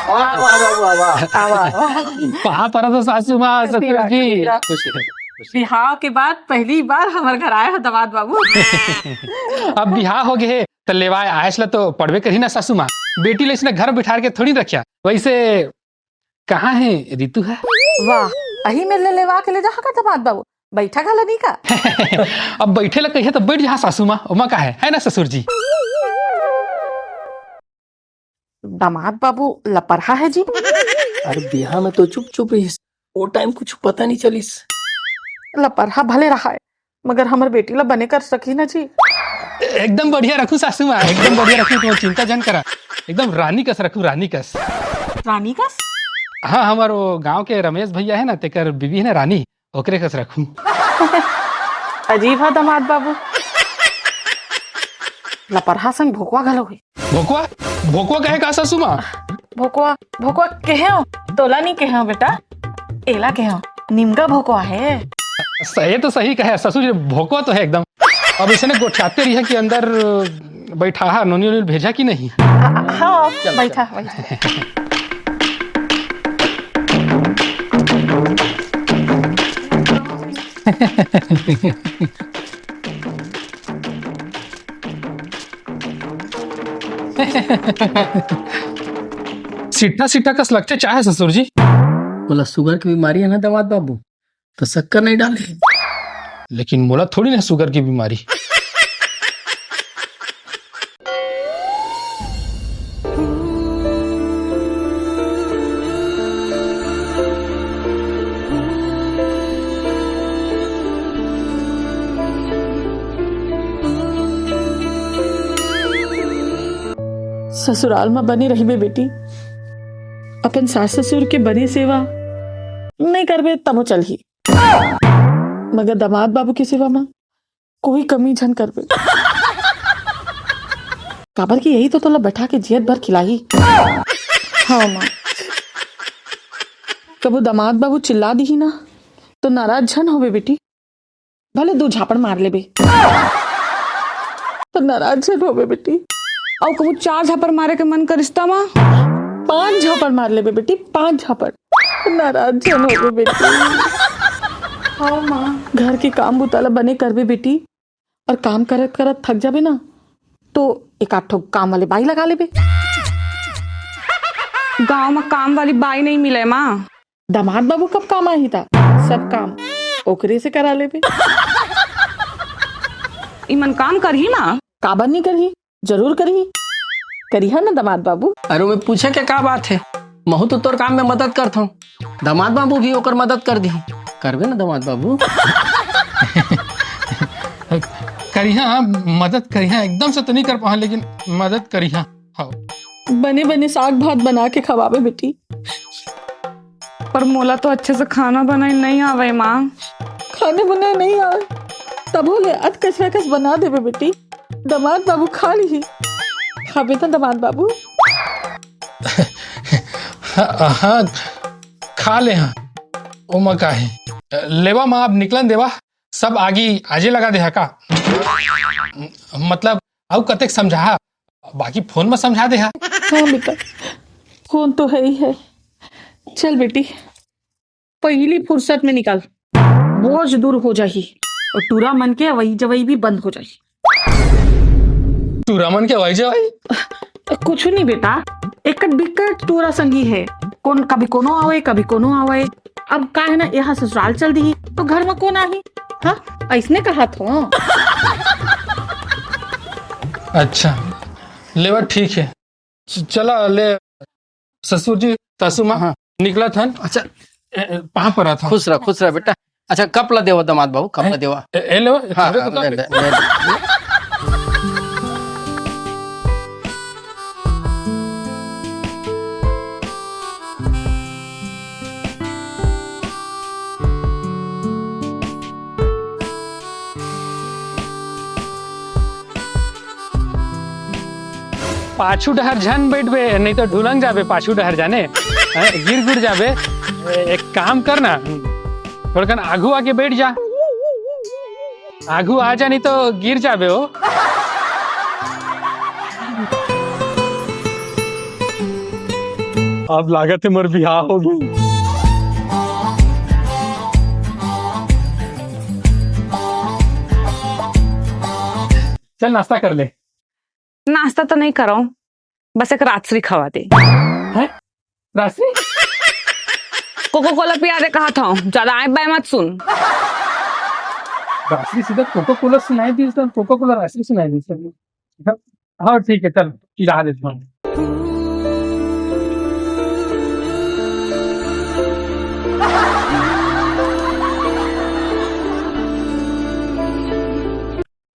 वाह वाह वाह वाह वाह। कहाँ पर तो सासू माँ ससुर जी। बिहाव के बाद पहली बार हमारे घर आए हो दामाद बाबू। अब बिहार हो गए तो लेवाए आयस ला तो पढ़वे करी ना सासू माँ। बेटी ले इसने घर बिठा के थोड़ी रखा। वैसे कहाँ है रितु है? वाह अही में ले लेवा के ले जा का दामाद बाबू, बैठा गला नहीं का। अब बैठे ला कहिए तो बैठ जा सासू माँ, उमा का है ना ससुर जी? दामाद बाबू लपरहा है जी। अरे बिहार में तो चुप चुप रही, वो टाइम कुछ पता नहीं चलिस। लपरहा भले रहा है मगर हमारे बेटी ला बने कर सकी ना जी। एकदम बढ़िया रखू सासू माँ, एकदम बढ़िया रखू, तुम चिंता जन करा। एकदम रानी कस रखू, रानी कस। रानी कस? हाँ हमारे वो गांव के रमेश भैया है ना, तेकर बीबी है ना रानी, ओकरे कस रखू। अजीब है दामाद बाबू, लपरहा संग भोकवा घलो हुई। भोकवा भोकवा कहे का सासू माँ? भोकवा भोकवा कहे हो, तोला नहीं कहे हो बेटा, एला कहे हो, निमका भोकवा है। सही तो सही कहे ससुर जी, भोकवा तो है एकदम। अब इसने गोठाते रही है कि अंदर बैठा है, नोनी नोनी भेजा कि नहीं? हाँ बैठा बैठा। सिट्ठा सिट्ठा कस लगते चाहे ससुर जी। बोला शुगर की बीमारी है ना दामाद बाबू, तो शक्कर नहीं डाले। लेकिन मोला थोड़ी ना शुगर की बीमारी। ससुराल में बनी रही बेटी, अपन सास ससुर के बने सेवा नहीं करबे तमो चल ही, मगर दामाद बाबू की सेवा में कोई कमी झन करबे। काबर की यही तो तोला बैठा के जियत भर खिलाई। हाँ माँ, कबो दामाद बाबू चिल्ला दी ना तो नाराज झन होवे बेटी, भले 2 झापड़ मार लेबे तो नाराज झन होवे बेटी। और कबू 4 झापड़ मारे के मन करिस्ता माँ, 5 झापड़ मार लेबे बेटी, 5 झापड़, नाराज झन होवे बेटी। हाँ माँ, घर के काम बुताला बने करबे बेटी, और काम करत करत थक जाबे ना तो एक आध ठो काम वाले बाई लगा लेबे। गांव में काम वाली बाई नहीं मिले माँ। दामाद बाबू कब काम आई था, सब काम ओकरे से करा लेबे। इमन काम करही ना? काबर नहीं करही, जरूर करही, करी है ना दामाद बाबू। अरे मैं पूछे के का बात है, महू तो तोर काम में मदद करता हूँ, दामाद बाबू भी ओकर मदद कर दी, करबे ना दामाद बाबू? करिहा मदद करिहा, एकदम से तो नहीं कर पाए लेकिन मदद करिहा। हाँ बने बने साग भात बना के खवाबे बेटी। पर मोला तो अच्छे से खाना बनाए नहीं आवे माँ। खाने बनाए नहीं आए तब बोले अध कचरा कस बना देबे बेटी, दामाद बाबू खा ली, खाबे ना दामाद बाबू? हाँ खा ले। हाँ ओमा का है लेवा माँ, अब निकलन देवा, सब आगी आजे लगा दे का, मतलब अब कतेक समझा, बाकी फोन में समझा दे। हाँ बेटा फोन तो है ही है। चल बेटी पहली फुर्सत में निकल, बोझ दूर हो जाही और टूरा मन के अवई जवई भी बंद हो जाही। तू रमन के वही जाए? कुछ नहीं बेटा, एक बिकट टूरा संगी है, कौन कभी कोनो आवे कभी कोनो आवे। अब का है ना, यहाँ ससुराल चल दी तो घर में कौन आही। हाँ ऐसने कहा था। अच्छा लेवा ठीक है, चला ले ससुर जी सासू माँ। हाँ निकला था। अच्छा कहाँ पर था? खुश रह बेटा। अच्छा कप ला देवा दामाद बाबू, कप ला देवा। हाँ, पाछू डहर झन बैठबे, नहीं तो ढुलंग जाबे पाछू डहर जाने, गिर गुड़ जाबे। एक काम करना, थोड़ा आगू आके बैठ जा, आगू आ जा नहीं तो गिर जाबे हो। अब लागत है मोर बिहार होगी। चल नाश्ता कर ले। नाश्ता तो नहीं करो, बस एक राजश्री खवा दे। है राशि? कोको कोला पिया दे कहा था, ज्यादा आए बाय मत सुन। राशि सीधा कोको कोला सुनाई दी, कोको कोला राशि सुनाई दी। हाँ ठीक है, चल पिला देता हूँ।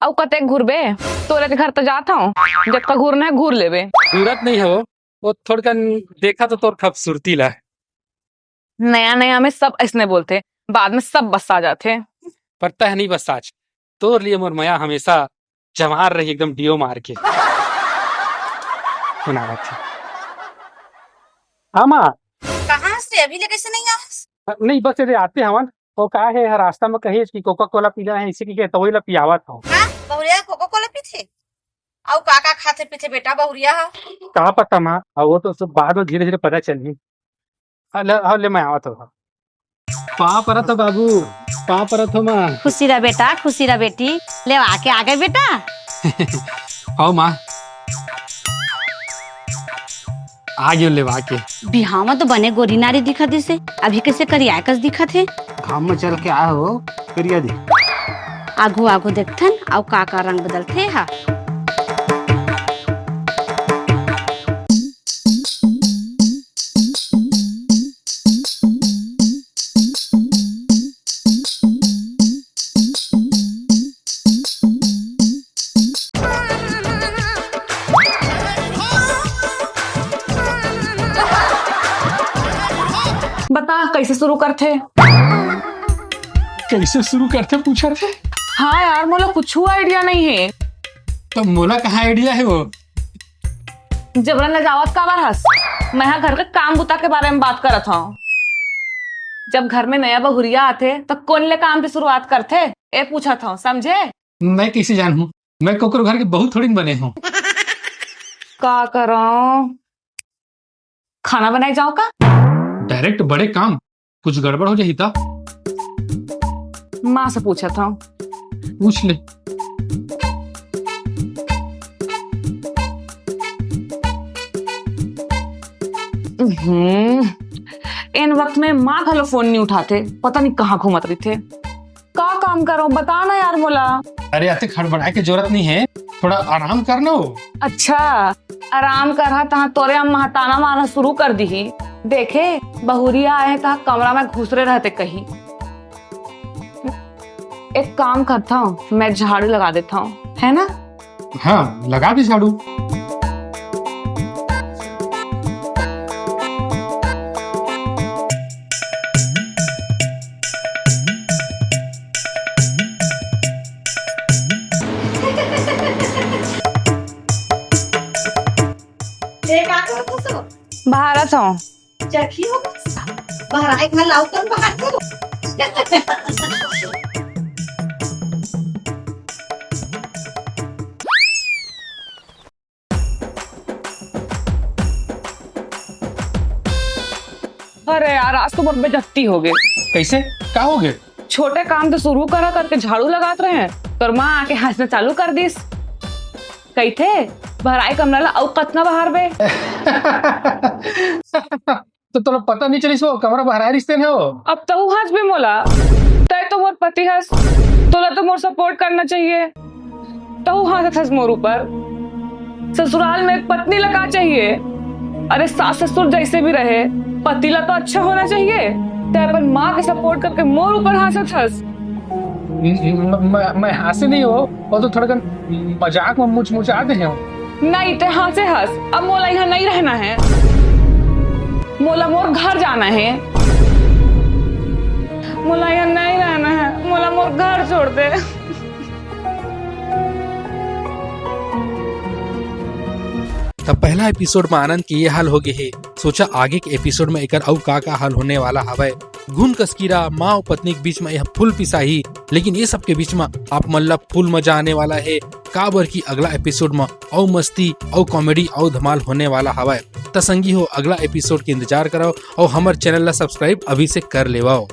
अब कते घूरबे, तोरे के घर तो जाता हूँ, जब तक घूरना है घूर लेबे। जरूरत नहीं है वो थोड़ा देखा तो तोर खूबसूरती ला। नया नया में सब ऐसने बोलते, बाद में सब बस आ जाते। पता है नहीं बस आज तोर लिए मोर माया हमेशा जवार रही, एकदम डियो मार के सुना थी। हाँ माँ, कहाँ से अभी ले कैसे नहीं आ? नहीं बस ये आते हवन वो कहा है रास्ता में कही कि कोका कोला पीना है, इसी के तो वही ला पियावा था। हाँ बहुरिया कोको कोला पीते और काका खाते पीते बेटा बहुरिया हा? कहा पता माँ, और वो तो सब बाद में धीरे धीरे पता चली। ले मैं आवा तो पाँव परत हो बाबू, पाँव परत हो माँ। खुशी रहा बेटा, खुशी रहा बेटी, ले आके आ गए बेटा। आओ माँ, आ गयो लेवा के। बिहाव में तो बने गोरी नारी दिखा दी से, अभी कैसे करिया कस दिखा थे। घाम में चल के आया हो, करिया दे। आगू आगू देखथन और काका रंग बदलते हा। बता कैसे शुरू करते? कैसे शुरू करते पूछा रहे? हाँ यार, मोला कुछ आइडिया नहीं है। तो मोला कहाँ आइडिया है वो? जबरन ले जावत का बार हंस, मैं यहाँ घर के काम बुता के बारे में बात करत हूँ। जब घर में नया बहुरिया आते तो कौन ले काम की शुरुआत करते, ये पूछा था, समझे? मैं कैसे जानूं, मैं कोकरो घर के बहुत थोड़ी बने हूँ। का करो, खाना बनाई जाओ का? डायरेक्ट बड़े काम, कुछ गड़बड़ हो जाही था। माँ से पूछा था। पूछ ले। इन वक्त में माँ घलो फोन नहीं उठाते, पता नहीं कहाँ घूमत रही थे। का काम करो बता ना यार मोला। अरे आते खड़बड़ाए की जरूरत नहीं है, थोड़ा आराम करना हो। अच्छा आराम कर रहा था, तोरे हम महताना मारना शुरू कर दी। देखे बहुरिया आए था, कमरा में घुसरे रहते कहीं। एक काम करता हूँ, मैं झाड़ू लगा देता हूँ, है ना? हाँ लगा भी झाड़ू। बाहर आता हूँ। बाहर आए घर लाओ तो बाहर करो। अरे यार आज तो बहुत बेइज्जती हो गई। कैसे क्या हो गए? छोटे काम तो शुरू करा करके झाड़ू लगाते रहे, तो माँ आके हंसना चालू कर दीस। कही थे भराई कमरा ला औ कतना बाहर बे। तो तोला पता नहीं चली सो कमरा बाहर रिश्ते न हो। अब तो हंस भी मोला, तय तो मोर पति हंस, तोला तो मोर सपोर्ट करना चाहिए। तो हंस हंस मोर ऊपर। ससुराल में एक पत्नी लगा चाहिए। अरे सास ससुर जैसे भी रहे, पति ला तो अच्छा होना चाहिए। तय अपन माँ के सपोर्ट करके मोर ऊपर हंसत हंस। मैं हंसे नहीं हो, वो तो थोड़ा मजाक में मुचमुचाते हैं। नहीं ते हंसे हंस, अब मोला यहाँ नहीं रहना है, मोला मोर घर जाना है। मोला यहाँ नहीं रहना है, मोला मोर घर छोड़ दे। तब पहला एपिसोड में आनंद की ये हाल हो गई है, सोचा आगे के एपिसोड में एक और का हाल होने वाला हवे। घुन कस्कीरा माँ और पत्नी के बीच में यह फुल पिसाही, लेकिन ये सब के बीच में आप मतलब फुल मजा आने वाला है। काबर की अगला एपिसोड में और मस्ती और कॉमेडी और धमाल होने वाला हवा। तसंगी हो अगला एपिसोड के इंतजार करो और हमारे चैनल ला सब्सक्राइब अभी से कर लेवाओ।